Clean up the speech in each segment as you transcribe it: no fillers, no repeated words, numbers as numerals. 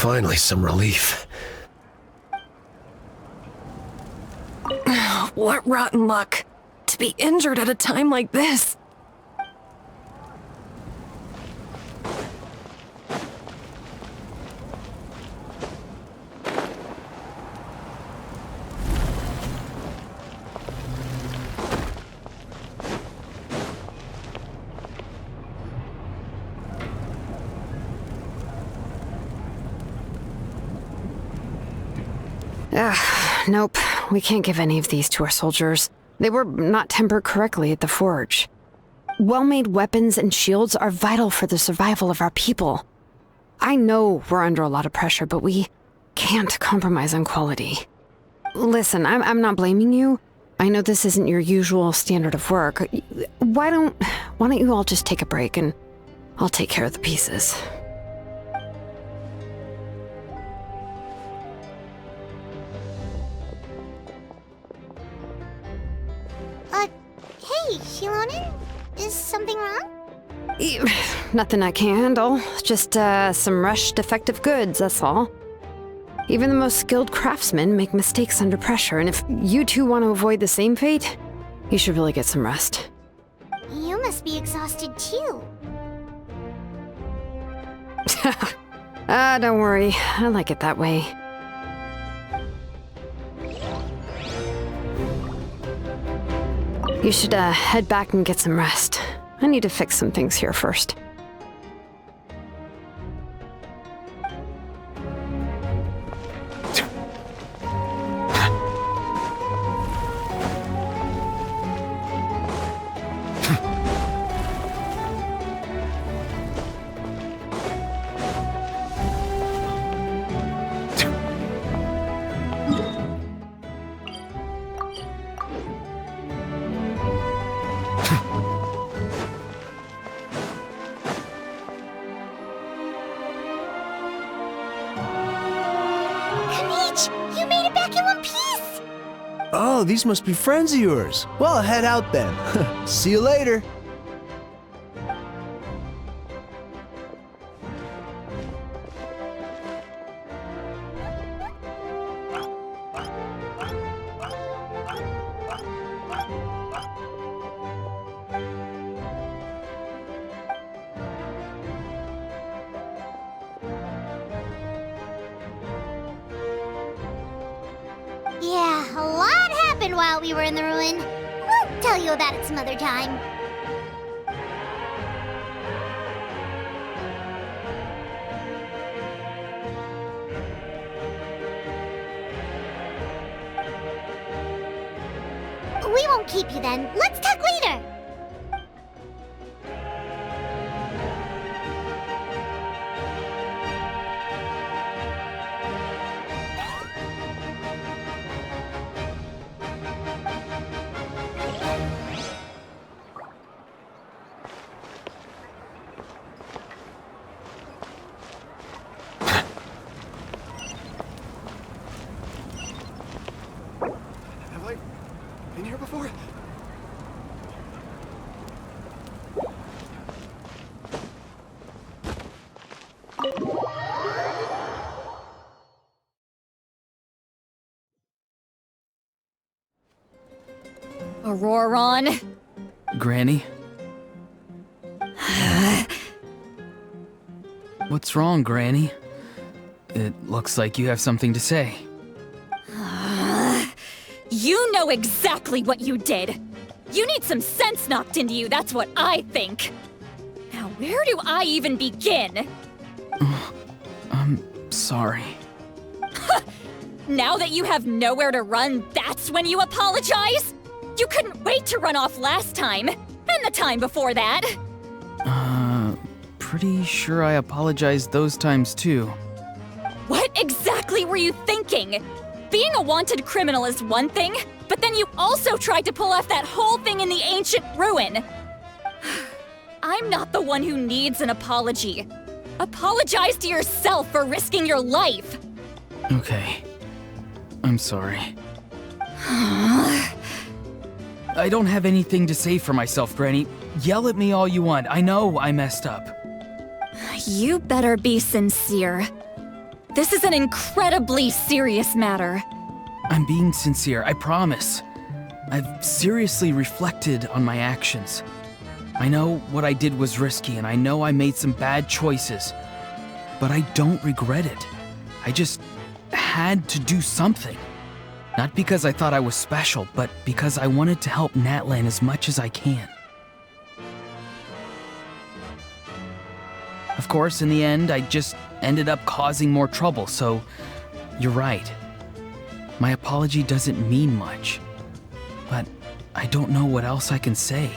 Finally, some relief. What rotten luck. To be injured at a time like this. Nope. We can't give any of these to our soldiers. They were not tempered correctly at the forge. Well-made weapons and shields are vital for the survival of our people. I know we're under a lot of pressure, but we can't compromise on quality. Listen, I'm not blaming you. I know this isn't your usual standard of work. Why don't you all just take a break and I'll take care of the pieces. Hey, Shilonen? Is something wrong? Nothing I can handle. Just, some rushed defective goods, that's all. Even the most skilled craftsmen make mistakes under pressure, and if you two want to avoid the same fate, you should really get some rest. You must be exhausted too. Don't worry. I like it that way. You should, head back and get some rest. I need to fix some things here first. You made it back in one piece! Oh, these must be friends of yours. Well, head out then. See you later. Yeah, a lot happened while we were in the ruin. We'll tell you about it some other time. We won't keep you then. Let's talk later. Have I been here before? Auroron? Granny? What's wrong, Granny? It looks like you have something to say. You know exactly what you did! You need some sense knocked into you, that's what I think! Now where do I even begin? I'm sorry. Now that you have nowhere to run, that's when you apologize? You couldn't wait to run off last time, and the time before that! Pretty sure I apologized those times too. What exactly were you thinking? Being a wanted criminal is one thing, but then you also tried to pull off that whole thing in the ancient ruin! I'm not the one who needs an apology. Apologize to yourself for risking your life! Okay. I'm sorry. I don't have anything to say for myself, Granny. Yell at me all you want. I know I messed up. You better be sincere. This is an incredibly serious matter. I'm being sincere, I promise. I've seriously reflected on my actions. I know what I did was risky, and I know I made some bad choices. But I don't regret it. I just had to do something. Not because I thought I was special, but because I wanted to help Natlan as much as I can. Of course, in the end, I just ended up causing more trouble, so you're right. My apology doesn't mean much, but I don't know what else I can say.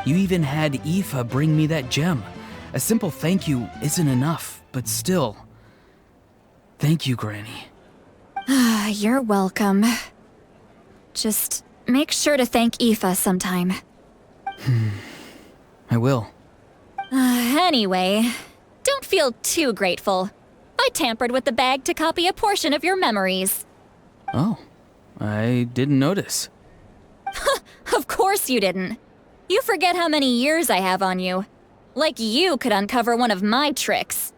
You even had Aoife bring me that gem. A simple thank you isn't enough, but still. Thank you, Granny. You're welcome. Just make sure to thank Aoife sometime. I will. Anyway, don't feel too grateful. I tampered with the bag to copy a portion of your memories. Oh, I didn't notice. Of course you didn't. You forget how many years I have on you. Like you could uncover one of my tricks.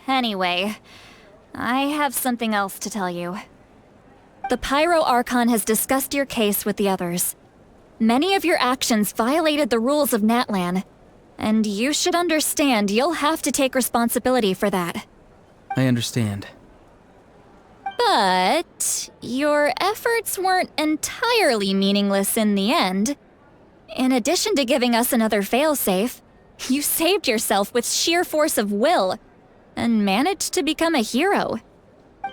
Anyway, I have something else to tell you. The Pyro Archon has discussed your case with the others. Many of your actions violated the rules of Natlan, and you should understand you'll have to take responsibility for that. I understand. But your efforts weren't entirely meaningless in the end. In addition to giving us another failsafe, you saved yourself with sheer force of will and managed to become a hero.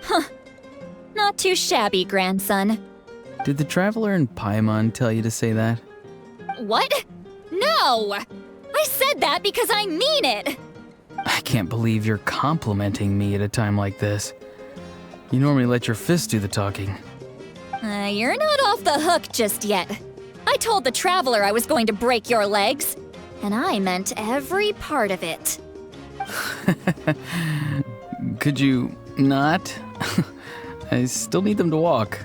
Huh. Not too shabby, grandson. Did the Traveler and Paimon tell you to say that? What? No! I said that because I mean it! I can't believe you're complimenting me at a time like this. You normally let your fist do the talking. You're not off the hook just yet. I told the Traveler I was going to break your legs, and I meant every part of it. Could you not? I still need them to walk.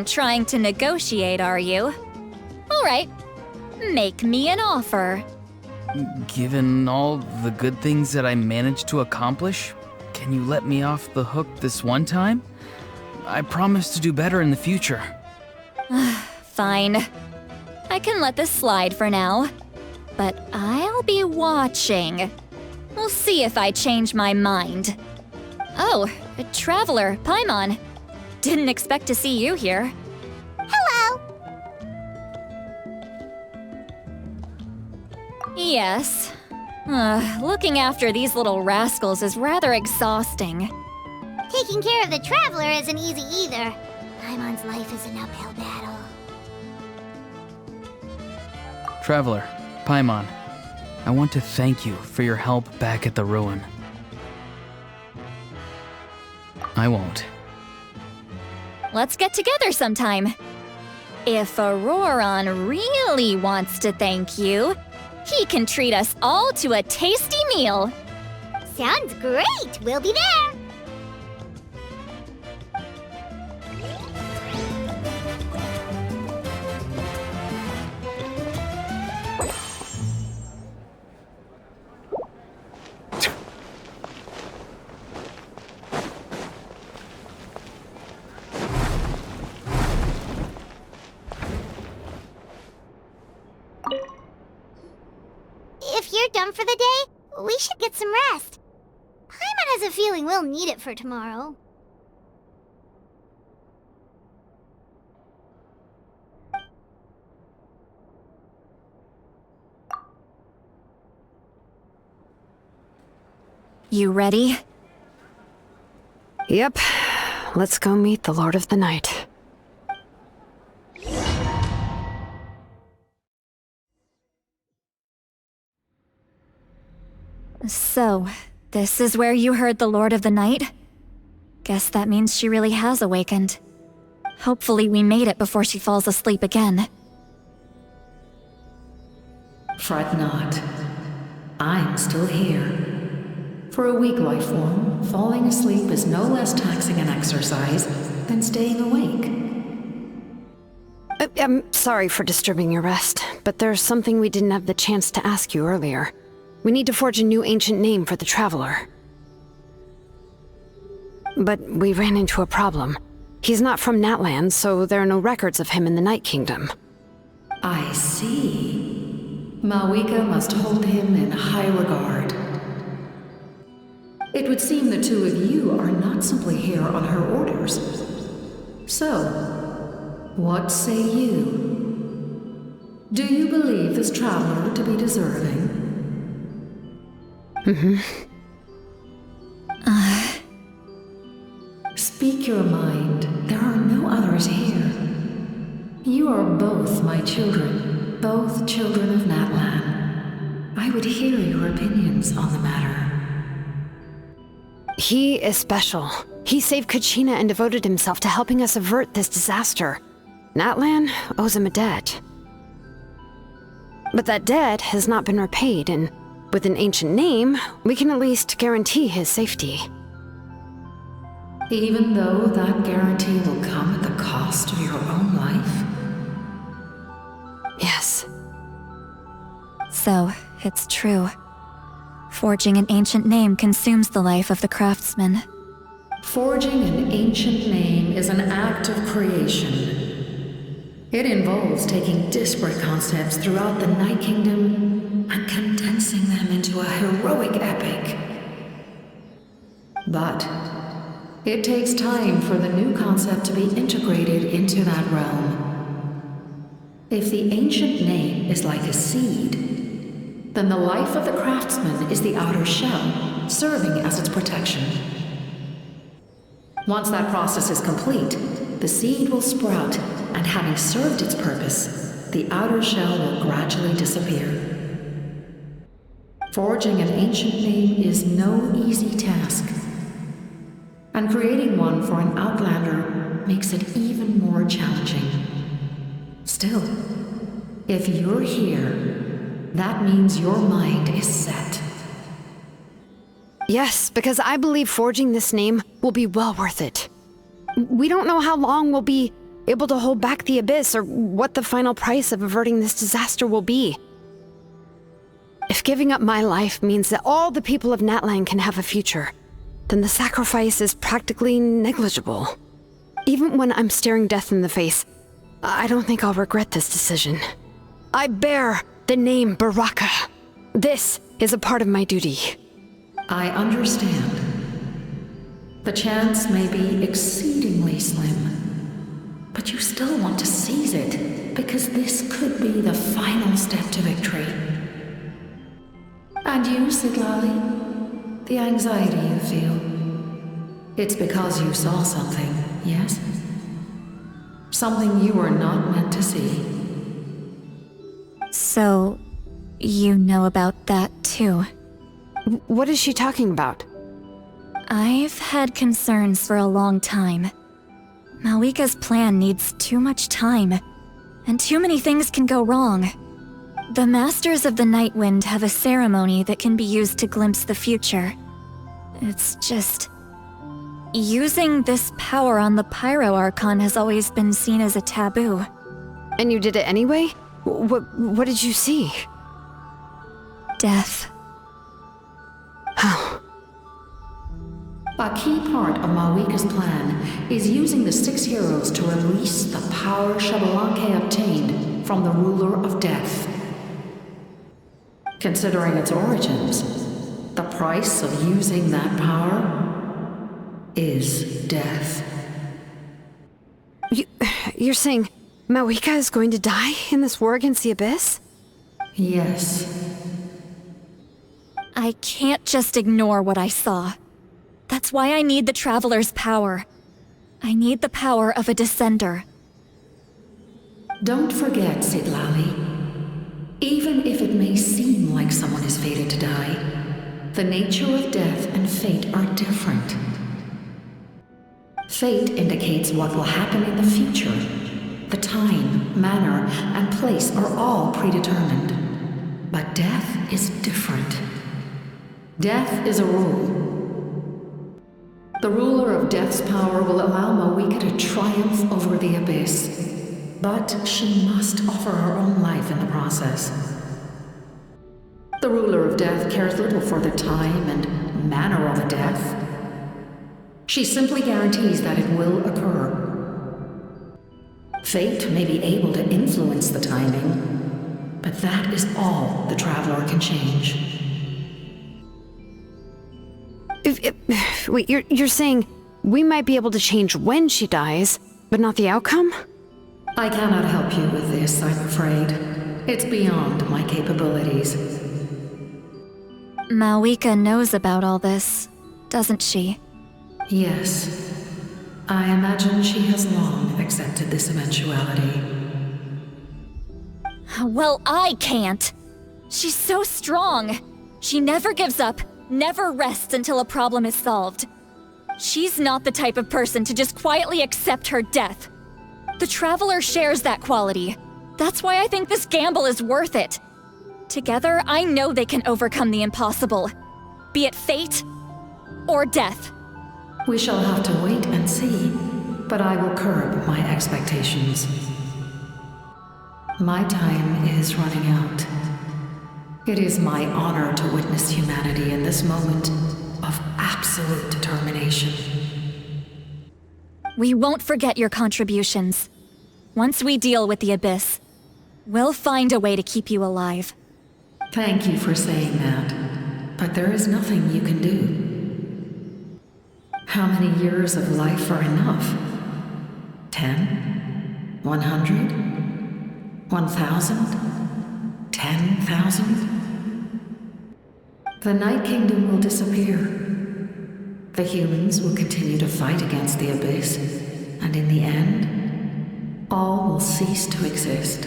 Trying to negotiate, are you? All right, make me an offer. Given all the good things that I managed to accomplish, can you let me off the hook this one time? I promise to do better in the future. Fine. I can let this slide for now. But I'll be watching. We'll see if I change my mind. Oh, a Traveler, Paimon. Didn't expect to see you here. Hello! Yes. Looking after these little rascals is rather exhausting. Taking care of the Traveler isn't easy either. Paimon's life is an uphill battle. Traveler, Paimon, I want to thank you for your help back at the ruin. I won't. Let's get together sometime. If Auroron really wants to thank you, he can treat us all to a tasty meal. Sounds great! We'll be there! If you're done for the day, we should get some rest. Paimon has a feeling we'll need it for tomorrow. You ready? Yep. Let's go meet the Lord of the Night. So, this is where you heard the Lord of the Night? Guess that means she really has awakened. Hopefully we made it before she falls asleep again. Fret not. I'm still here. For a weak life form, falling asleep is no less taxing an exercise than staying awake. I'm sorry for disturbing your rest, but there's something we didn't have the chance to ask you earlier. We need to forge a new ancient name for the Traveler. But we ran into a problem. He's not from Natland, so there are no records of him in the Night Kingdom. I see. Malwika must hold him in high regard. It would seem the two of you are not simply here on her orders. So, what say you? Do you believe this traveler to be deserving? Speak your mind. There are no others here. You are both my children, both children of Natlan. I would hear your opinions on the matter. He is special. He saved Kachina and devoted himself to helping us avert this disaster. Natlan owes him a debt. But that debt has not been repaid, and with an ancient name, we can at least guarantee his safety. Even though that guarantee will come at the cost of your own life? Yes. So, it's true. Forging an ancient name consumes the life of the craftsman. Forging an ancient name is an act of creation. It involves taking disparate concepts throughout the Night Kingdom and condensing them into a heroic epic. But it takes time for the new concept to be integrated into that realm. If the ancient name is like a seed, then the life of the craftsman is the outer shell, serving as its protection. Once that process is complete, the seed will sprout, and having served its purpose, the outer shell will gradually disappear. Forging an ancient name is no easy task, and creating one for an outlander makes it even more challenging. Still, if you're here, that means your mind is set. Yes, because I believe forging this name will be well worth it. We don't know how long we'll be able to hold back the abyss or what the final price of averting this disaster will be. If giving up my life means that all the people of Natlan can have a future, then the sacrifice is practically negligible. Even when I'm staring death in the face, I don't think I'll regret this decision. I bear the name Baraka. This is a part of my duty. I understand. The chance may be exceedingly slim, but you still want to seize it, because this could be the final step to victory. And you, Sidlali, the anxiety you feel, it's because you saw something, yes? Something you were not meant to see. So, you know about that too. What is she talking about? I've had concerns for a long time. Malwika's plan needs too much time, and too many things can go wrong. The Masters of the Night Wind have a ceremony that can be used to glimpse the future. It's just... using this power on the Pyro Archon has always been seen as a taboo. And you did it anyway? What did you see? Death. Oh. A key part of Malwika's plan is using the 6 heroes to release the power Xbalanque obtained from the ruler of death. Considering its origins, the price of using that power is death. You're saying Malwika is going to die in this war against the Abyss? Yes. I can't just ignore what I saw. That's why I need the Traveler's power. I need the power of a Descender. Don't forget, Sidlali. Even if it may seem like someone is fated to die, the nature of death and fate are different. Fate indicates what will happen in the future. The time, manner, and place are all predetermined. But death is different. Death is a rule. The ruler of Death's power will allow Malwika to triumph over the Abyss, but she must offer her own life in the process. The ruler of Death cares little for the time and manner of a death. She simply guarantees that it will occur. Fate may be able to influence the timing, but that is all the Traveler can change. Wait, you're saying we might be able to change when she dies, but not the outcome? I cannot help you with this, I'm afraid. It's beyond my capabilities. Malwika knows about all this, doesn't she? Yes. I imagine she has long accepted this eventuality. Well, I can't. She's so strong. She never gives up, never rests until a problem is solved. She's not the type of person to just quietly accept her death. The Traveler shares that quality. That's why I think this gamble is worth it. Together, I know they can overcome the impossible. Be it fate or death. We shall have to wait and see, but I will curb my expectations. My time is running out. It is my honor to witness humanity in this moment of absolute determination. We won't forget your contributions. Once we deal with the Abyss, we'll find a way to keep you alive. Thank you for saying that, but there is nothing you can do. How many years of life are enough? 10? 100? 1,000? 10,000? The Night Kingdom will disappear. The humans will continue to fight against the Abyss, and in the end, all will cease to exist.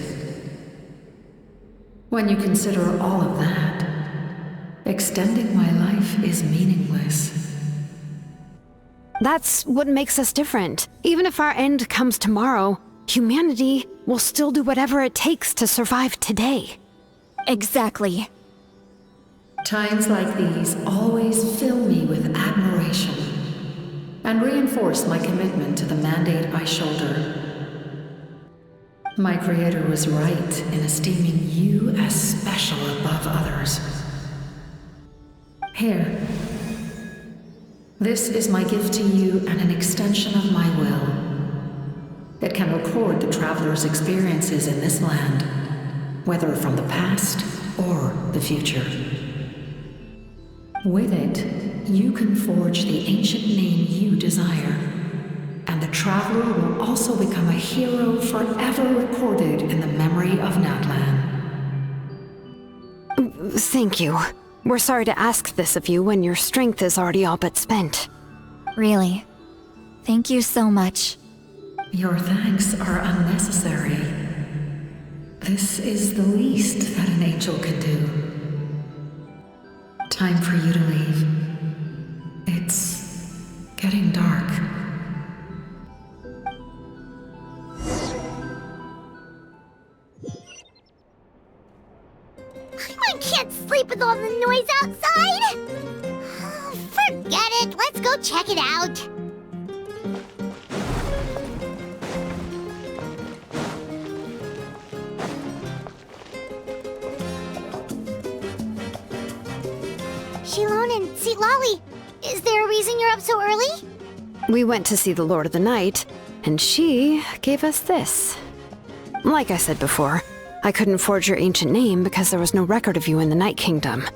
When you consider all of that, extending my life is meaningless. That's what makes us different. Even if our end comes tomorrow, humanity will still do whatever it takes to survive today. Exactly. Times like these always fill me with admiration and reinforce my commitment to the mandate I shoulder. My Creator was right in esteeming you as special above others. Here. This is my gift to you and an extension of my will. It can record the Traveler's experiences in this land, whether from the past or the future. With it, you can forge the ancient name you desire, and the Traveler will also become a hero forever recorded in the memory of Natlan. Thank you. We're sorry to ask this of you when your strength is already all but spent. Really. Thank you so much. Your thanks are unnecessary. This is the least that an angel can do. Time for you to leave. It's getting dark. I can't sleep with all the noise outside! Forget it, let's go check it out. Shilon and Lolly, is there a reason you're up so early? We went to see the Lord of the Night, and she gave us this. Like I said before, I couldn't forge your ancient name because there was no record of you in the Night Kingdom.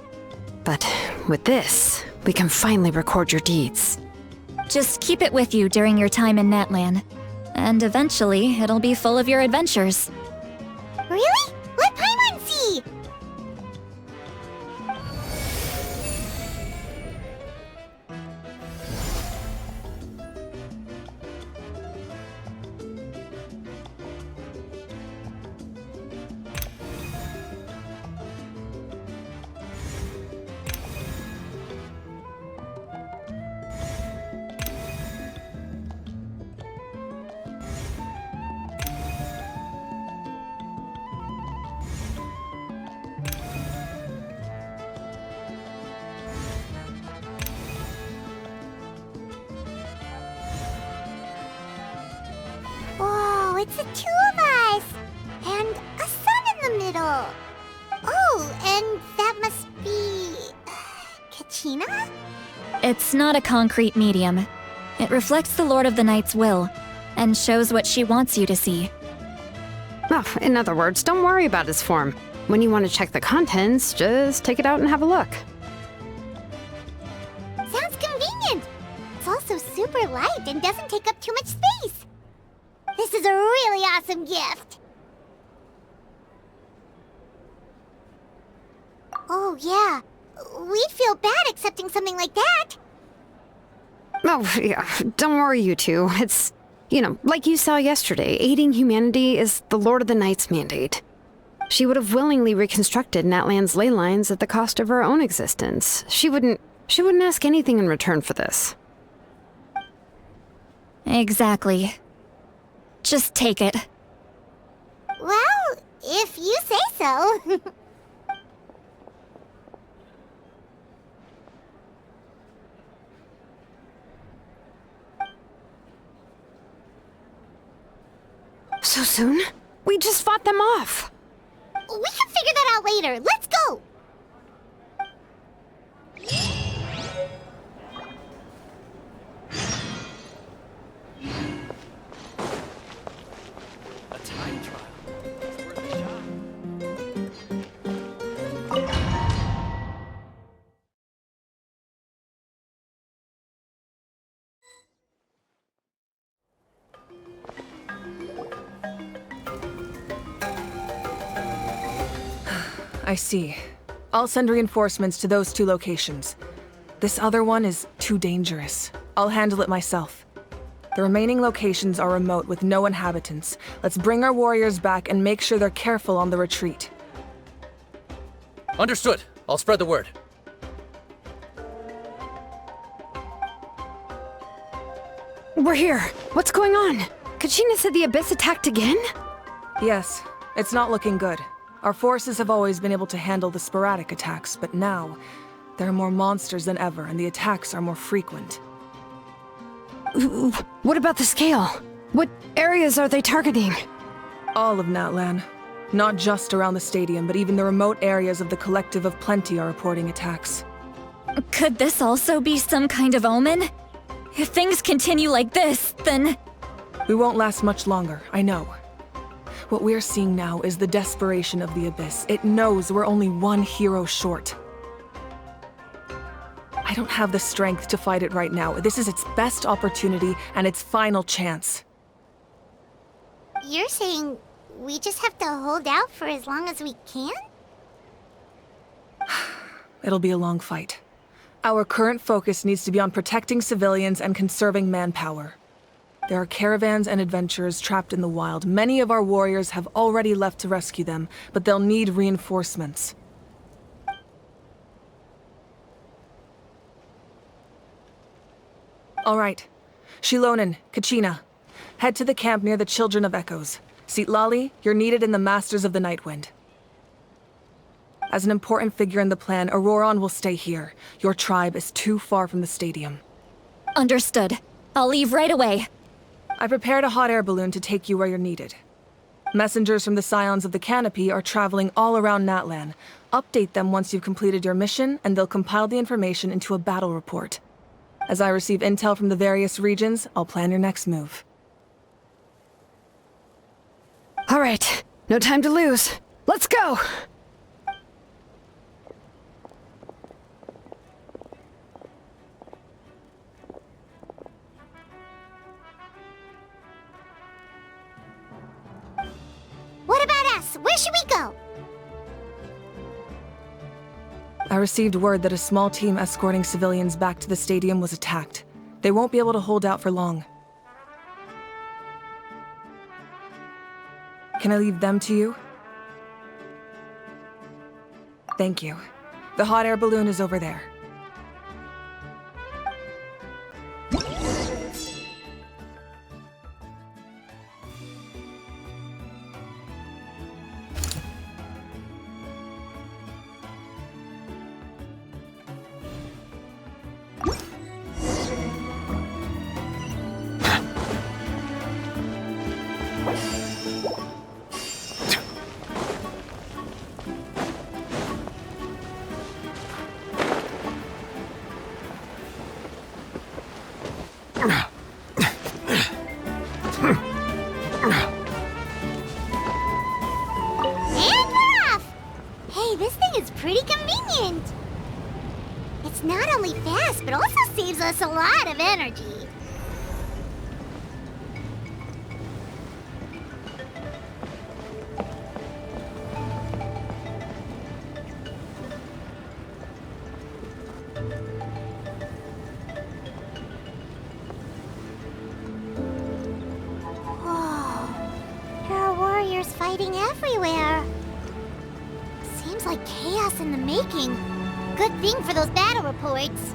But with this, we can finally record your deeds. Just keep it with you during your time in Natlan. And eventually, it'll be full of your adventures. Really? Let Paimon see! Whoa, it's the two of us! And a sun in the middle! Oh, and that must be... Kachina? It's not a concrete medium. It reflects the Lord of the Night's will, and shows what she wants you to see. Well, in other words, don't worry about his form. When you want to check the contents, just take it out and have a look. Sounds convenient. It's also super light and doesn't take up too much space. This is a really awesome gift. Oh, yeah. We'd feel bad accepting something like that. Oh, yeah, don't worry, you two. It's, like you saw yesterday, aiding humanity is the Lord of the Night's mandate. She would have willingly reconstructed Natlan's ley lines at the cost of her own existence. She wouldn't ask anything in return for this. Exactly. Just take it. Well, if you say so. So soon? We just fought them off. We can figure that out later. Let's go! A time trial. It's worth a shot. I see. I'll send reinforcements to those 2 locations. This other one is too dangerous. I'll handle it myself. The remaining locations are remote with no inhabitants. Let's bring our warriors back and make sure they're careful on the retreat. Understood. I'll spread the word. We're here. What's going on? Kachina said the Abyss attacked again? Yes, it's not looking good. Our forces have always been able to handle the sporadic attacks, but now, there are more monsters than ever, and the attacks are more frequent. Ooh, what about the scale? What areas are they targeting? All of Natlan. Not just around the stadium, but even the remote areas of the Collective of Plenty are reporting attacks. Could this also be some kind of omen? If things continue like this, then... We won't last much longer, I know. What we're seeing now is the desperation of the Abyss. It knows we're only one hero short. I don't have the strength to fight it right now. This is its best opportunity and its final chance. You're saying we just have to hold out for as long as we can? It'll be a long fight. Our current focus needs to be on protecting civilians and conserving manpower. There are caravans and adventurers trapped in the wild. Many of our warriors have already left to rescue them, but they'll need reinforcements. All right. Shilonen, Kachina, head to the camp near the Children of Echoes. Sitlali, you're needed in the Masters of the Nightwind. As an important figure in the plan, Auroron will stay here. Your tribe is too far from the stadium. Understood. I'll leave right away. I prepared a hot air balloon to take you where you're needed. Messengers from the Scions of the Canopy are traveling all around Natlan. Update them once you've completed your mission, and they'll compile the information into a battle report. As I receive intel from the various regions, I'll plan your next move. All right, no time to lose. Let's go! What about us? Where should we go? I received word that a small team escorting civilians back to the stadium was attacked. They won't be able to hold out for long. Can I leave them to you? Thank you. The hot air balloon is over there. monsters fighting everywhere. Seems like chaos in the making. Good thing for those battle reports.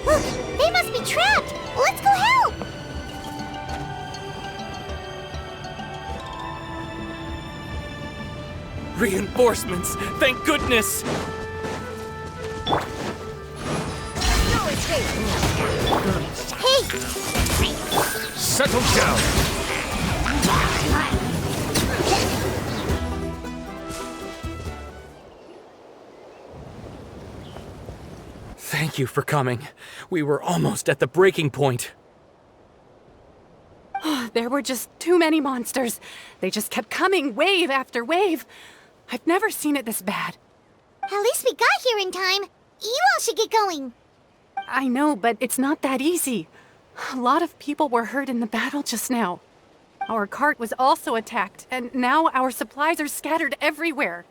Look, they must be trapped! Let's go help! Reinforcements! Thank goodness! Hey! Settle down! Thank you for coming. We were almost at the breaking point. There were just too many monsters. They just kept coming, wave after wave. I've never seen it this bad. At least we got here in time. You all should get going. I know, but it's not that easy. A lot of people were hurt in the battle just now. Our cart was also attacked, and now our supplies are scattered everywhere.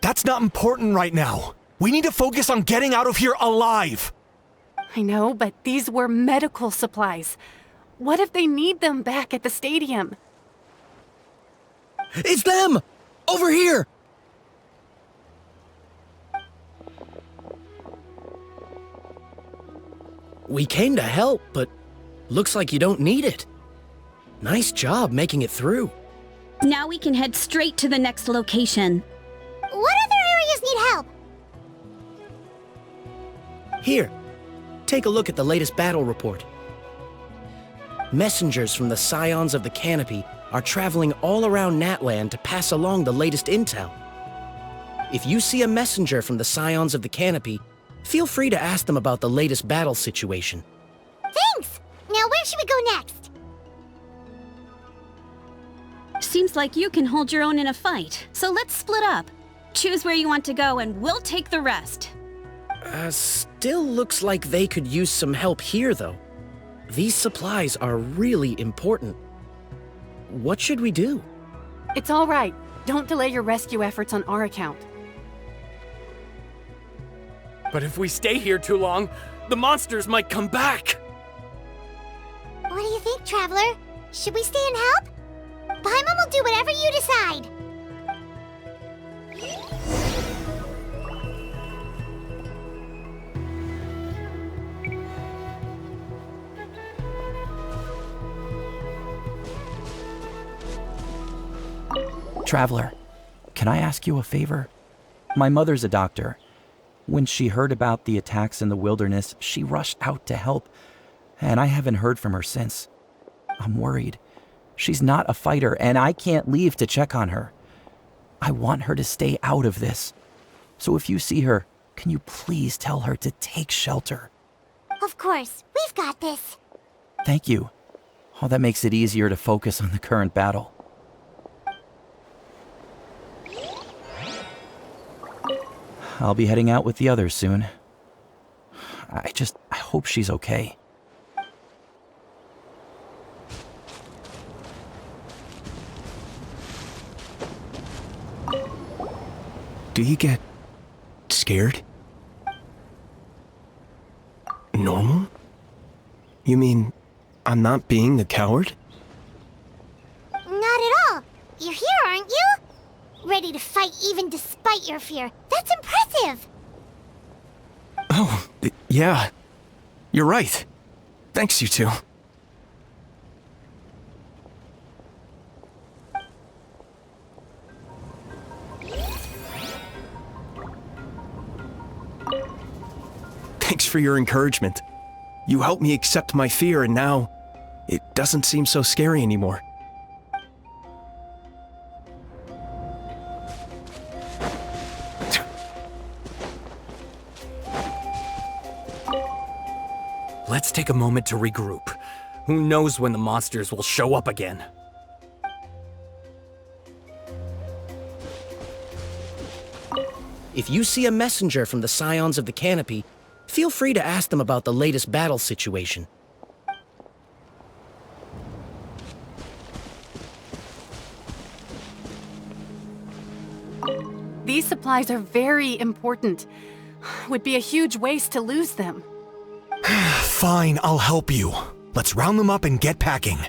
That's not important right now. We need to focus on getting out of here alive. I know, but these were medical supplies. What if they need them back at the stadium? It's them! Over here! We came to help, but looks like you don't need it. Nice job making it through. Now we can head straight to the next location. What other areas need help? Here, take a look at the latest battle report. Messengers from the Scions of the Canopy are traveling all around Natland to pass along the latest intel. If you see a messenger from the Scions of the Canopy, feel free to ask them about the latest battle situation. Thanks! Now where should we go next? Seems like you can hold your own in a fight, so let's split up. Choose where you want to go and we'll take the rest. Still looks like they could use some help here, though. These supplies are really important. What should we do? It's all right. Don't delay your rescue efforts on our account. But if we stay here too long, the monsters might come back! What do you think, Traveler? Should we stay and help? Paimon will do whatever you decide. Traveler, can I ask you a favor? My mother's a doctor. When she heard about the attacks in the wilderness, she rushed out to help, and I haven't heard from her since. I'm worried. She's not a fighter, and I can't leave to check on her. I want her to stay out of this. So if you see her, can you please tell her to take shelter? Of course, we've got this. Thank you. Oh, that makes it easier to focus on the current battle. I'll be heading out with the others soon. I hope she's okay. Do you get scared? Normal? You mean I'm not being a coward? Not at all. You're here, aren't you? Ready to fight even despite your fear. That's impressive! Oh, yeah. You're right. Thanks, you two. Thanks for your encouragement. You helped me accept my fear, and now it doesn't seem so scary anymore. Let's take a moment to regroup. Who knows when the monsters will show up again? If you see a messenger from the Scions of the Canopy, feel free to ask them about the latest battle situation. These supplies are very important. Would be a huge waste to lose them. Fine, I'll help you. Let's round them up and get packing.